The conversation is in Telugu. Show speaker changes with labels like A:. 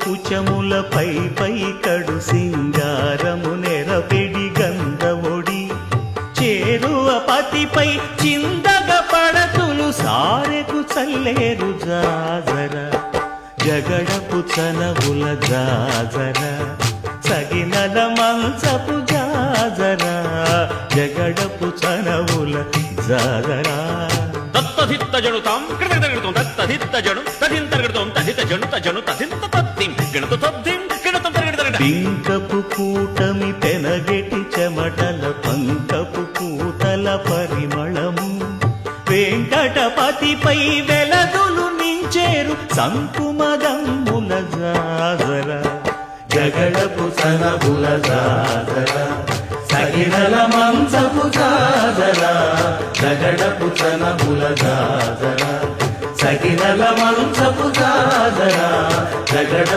A: పుచములపై పై కడు సింగారము నెరపెడి గంధవొడి చేరువ పతిపై చిందగ పడతులు సారెకు చల్లేరు జాజర జగడపు చనవుల జాజర సగినల మంచపు జాజర జగడపు చనవుల జాజరా
B: తత్తధిత్త జనుతాం కృతగణితం తత్తధిత్త జను తదింతర్గణితం తదిత జను తజను తదింత తత్తిం గణిత తద్దిం గణితం తరగణిత
A: పింకపు కూటమి పెనగెటి చెమటల పంకపు కూతల పరిమళము వెంకటపతిపై వెలదులు నించేరు సంకుమదమ్ముల జాజర జగడపు సనబుల జాజర సగినల మంచపు జాజర జగడపు చనబుల జాజర సగినల మంచపు జాజర జగడ